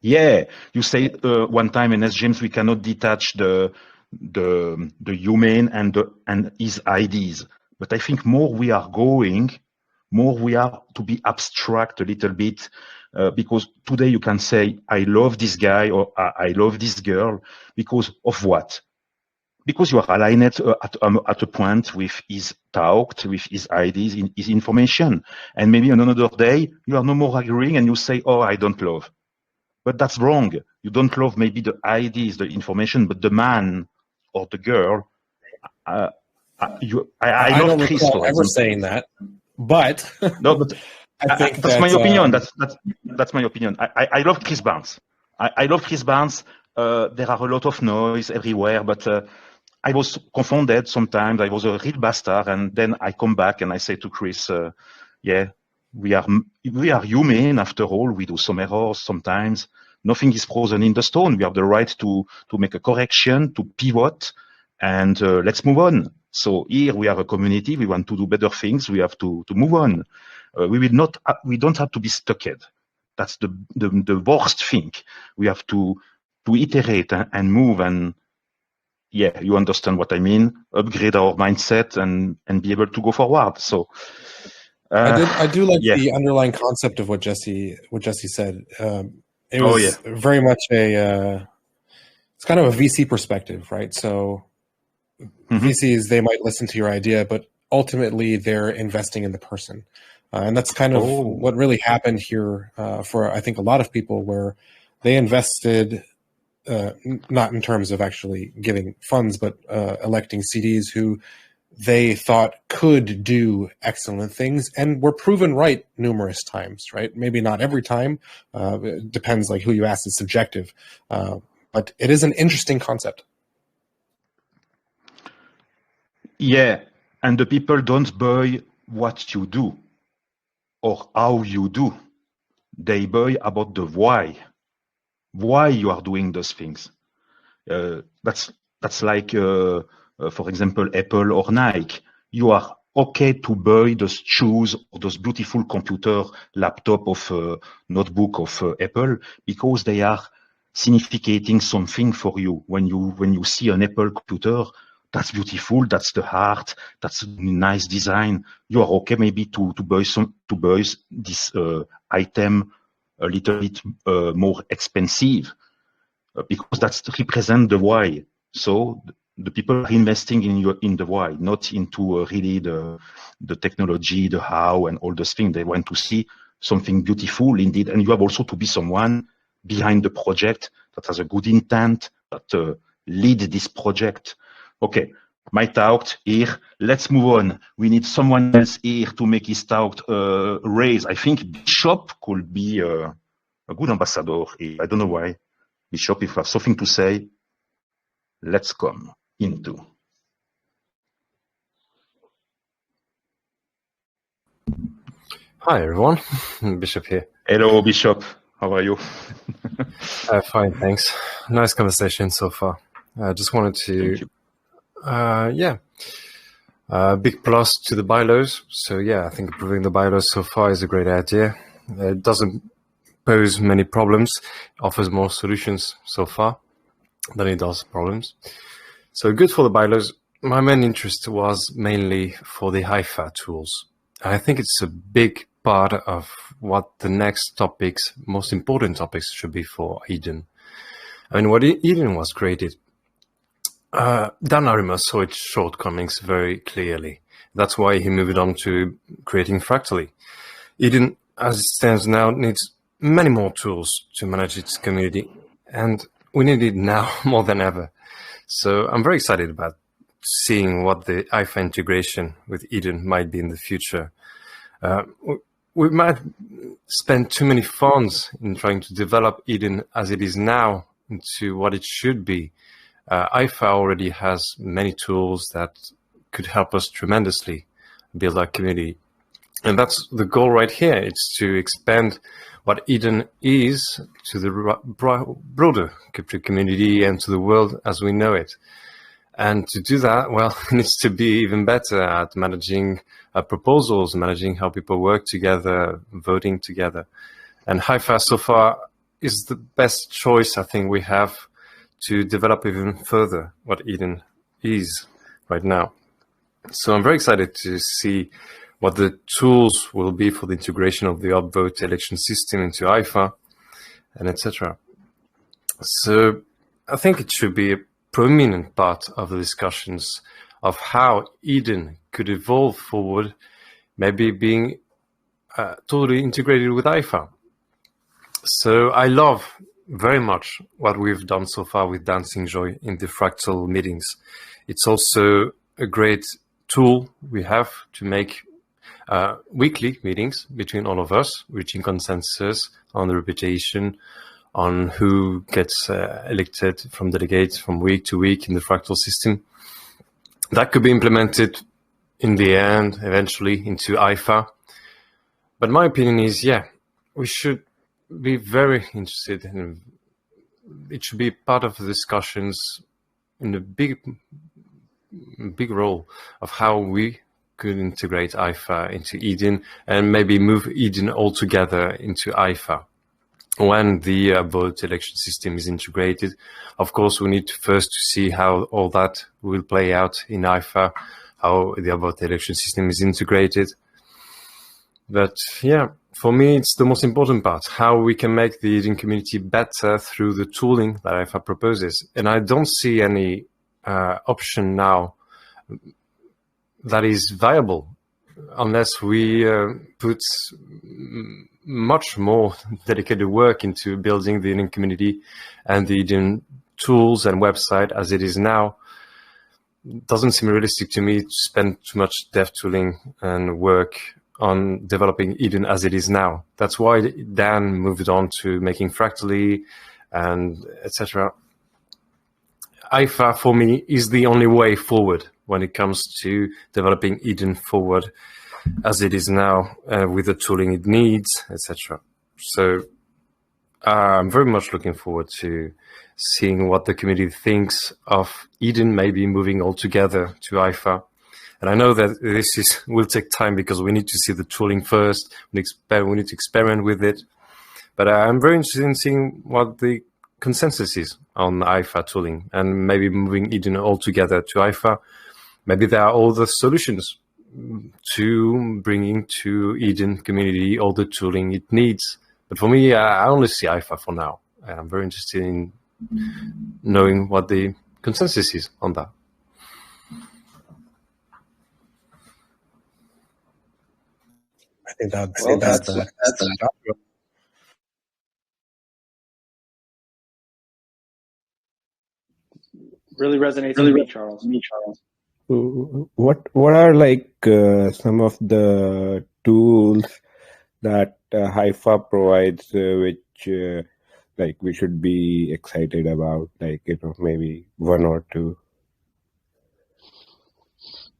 Yeah, you say one time in NsJames we cannot detach the human and his ideas. But I think more we are going, more we are to be abstract a little bit, because today you can say, I love this guy or I love this girl because of what? Because you are aligned at a point with his thought, with his ideas, his information. And maybe on another day, you are no more agreeing and you say, oh, I don't love. But that's wrong. You don't love maybe the ideas, the information, but the man or the girl. I love don't Chris. recall ever saying that, but no, but I think that's my opinion. That's my opinion. I love Chris Barnes. I love Chris Barnes. There are a lot of noise everywhere, but I was confounded sometimes. I was a real bastard, and then I come back and I say to Chris, yeah, we are human after all. We do some errors sometimes. Nothing is frozen in the stone. We have the right to make a correction, to pivot, and let's move on. So here we are a community. We want to do better things. We have to move on. We don't have to be stuck. That's the worst thing. We have to iterate and move, and yeah, you understand what I mean. Upgrade our mindset and be able to go forward. So I do like yeah. the underlying concept of what Jesse said. It was very much it's kind of a VC perspective, right? So VCs, they might listen to your idea, but ultimately they're investing in the person. And that's kind of what really happened here for, I think, a lot of people, where they invested, not in terms of actually giving funds, but electing CDs who they thought could do excellent things and were proven right numerous times, right? Maybe not every time. It depends, like, who you ask. It's subjective. But it is an interesting concept. Yeah, and the people don't buy what you do or how you do. They buy about the why you are doing those things. That's like, for example, Apple or Nike. You are okay to buy those shoes or those beautiful computer, laptop of notebook of Apple because they are significating something for you. When you see an Apple computer, that's beautiful, that's the heart, that's a nice design. You are okay maybe to buy this item a little bit more expensive because that represents the why. So the people are investing in the why, not into really the technology, the how, and all those things. They want to see something beautiful indeed, and you have also to be someone behind the project that has a good intent, that lead this project. Okay, my talk here. Let's move on. We need someone else here to make his talk raise. I think Bishop could be a good ambassador here. I don't know why. Bishop, if you have something to say, let's come into. Hi, everyone. Bishop here. Hello, Bishop. How are you? Fine, thanks. Nice conversation so far. I just wanted to, big plus to the bylaws. So yeah, I think improving the bylaws so far is a great idea. It doesn't pose many problems, offers more solutions so far than it does problems. So good for the bylaws. My main interest was mainly for the HIFA tools. I think it's a big part of what the next topics, most important topics, should be for Eden. I mean, when Eden was created, Dan Arimas saw its shortcomings very clearly. That's why he moved on to creating Fractally. Eden, as it stands now, needs many more tools to manage its community, and we need it now more than ever. So I'm very excited about seeing what the IFA integration with Eden might be in the future. We might spend too many funds in trying to develop Eden as it is now into what it should be. IFA already has many tools that could help us tremendously build our community. And that's the goal right here. It's to expand what Eden is to the broader crypto community and to the world as we know it. And to do that, well, it needs to be even better at managing proposals, managing how people work together, voting together. And HIFA so far is the best choice I think we have to develop even further what Eden is right now. So I'm very excited to see what the tools will be for the integration of the upvote election system into IFA and etc. So I think it should be a prominent part of the discussions of how Eden could evolve forward, maybe being totally integrated with IFA. So I love very much what we've done so far with Dan Singjoy in the Fractal meetings. It's also a great tool we have to make weekly meetings between all of us, reaching consensus on the reputation, on who gets elected from delegates from week to week in the Fractal system. That could be implemented in the end, eventually, into IFA. But my opinion is, yeah, we should be very interested in. It should be part of the discussions in the big role of how we could integrate IFA into Eden and maybe move Eden altogether into IFA. When the vote election system is integrated, of course, we need to first see how all that will play out in IFA, how the vote election system is integrated. But yeah, for me, it's the most important part, how we can make the Eden community better through the tooling that IFA proposes. And I don't see any option now that is viable unless we put much more dedicated work into building the Eden community and the Eden tools and website as it is now. It doesn't seem realistic to me to spend too much dev tooling and work on developing Eden as it is now. That's why Dan moved on to making Fractally and etc. IFA for me is the only way forward when it comes to developing Eden forward as it is now, with the tooling it needs, etc. So I'm very much looking forward to seeing what the community thinks of Eden, maybe moving altogether to IFA. And I know that this will take time because we need to see the tooling first. We need to experiment with it. But I'm very interested in seeing what the consensus is on IFA tooling and maybe moving Eden altogether to IFA. Maybe there are all the solutions to bringing to Eden community all the tooling it needs. But for me, I only see IFA for now. I'm very interested in knowing what the consensus is on that. I think that's really resonates with me, Charles. What are like some of the tools that IFA provides, which like we should be excited about? Like, you know, maybe one or two.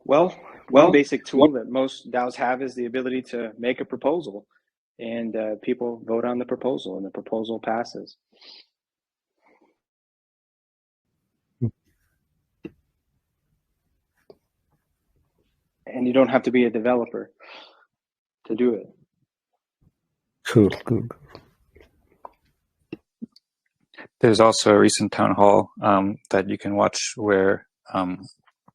Well, one basic tool that most DAOs have is the ability to make a proposal, and people vote on the proposal, and the proposal passes. And you don't have to be a developer to do it. Cool. There's also a recent town hall that you can watch where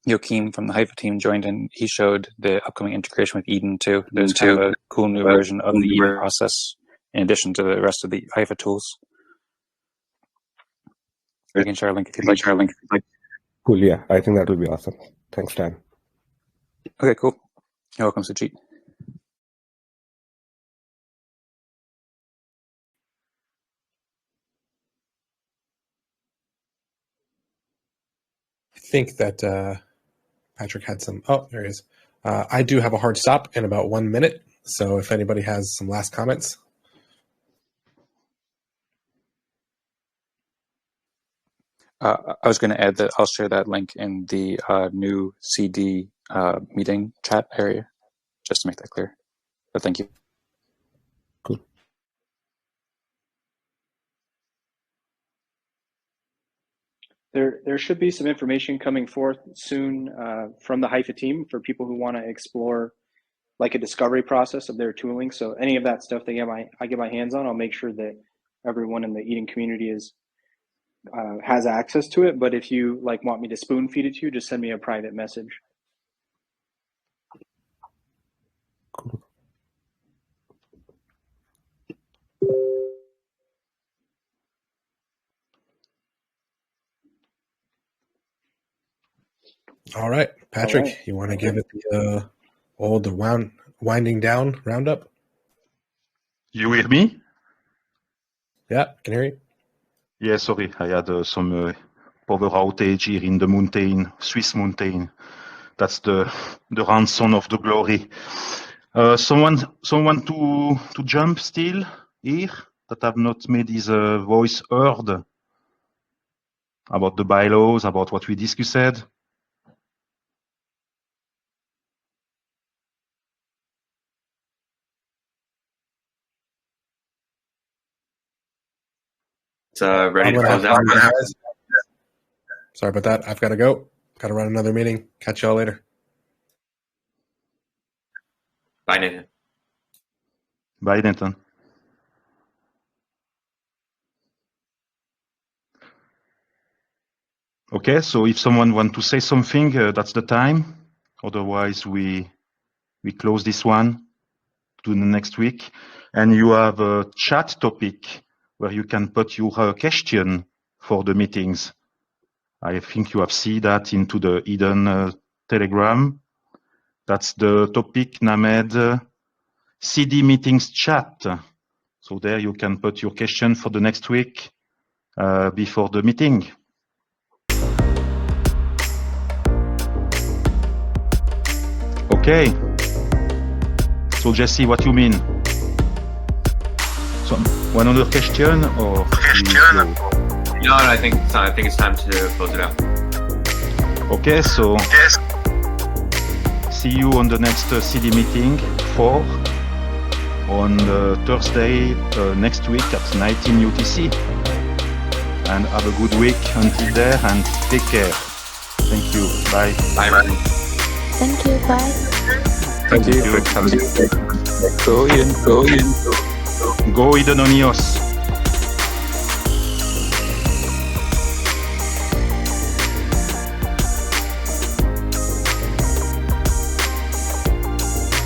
Joachim from the Haifa team joined, and he showed the upcoming integration with Eden too. There's kind of a cool new version of the Eden process in addition to the rest of the Haifa tools. You can share a link if you'd like. Cool, yeah. I think that will be awesome. Thanks, Dan. Okay, cool. You're welcome, Sujit. I think that Patrick had some. Oh, there he is. I do have a hard stop in about 1 minute. So if anybody has some last comments. I was going to add that I'll share that link in the new CD meeting chat area, just to make that clear. But thank you. Cool. There should be some information coming forth soon from the Haifa team for people who want to explore like a discovery process of their tooling. So any of that stuff that I get my hands on, I'll make sure that everyone in the Eden community has access to it. But if you like want me to spoon feed it to you, just send me a private message. Cool. All right, Patrick, you want to give it the winding down roundup? You hear me? Yeah, can hear you. Yeah, sorry, I had some power outage here in the mountain, Swiss mountain. That's the ransom of the glory. Someone to jump still here that have not made his voice heard about the bylaws, about what we discussed? ready to I'm gonna close have out. to go, guys. Sorry about that. I've got to go. Got to run another meeting. Catch y'all later. Bye, Nathan. Bye, Nathan. Okay, so if someone wants to say something, that's the time. Otherwise, we close this one to the next week. And you have a chat topic where you can put your question for the meetings. I think you have seen that into the Eden Telegram. That's the topic named CD Meetings Chat. So there you can put your question for the next week before the meeting. Okay. So Jesse, what you mean? So one other question or? No, I think it's time to close it out. Okay, so see you on the next CD meeting 4 on Thursday next week at 19 UTC. And have a good week until there and take care. Thank you. Bye. Bye, Ryan. Thank you. Bye. Thank you. Go Eden on EOS.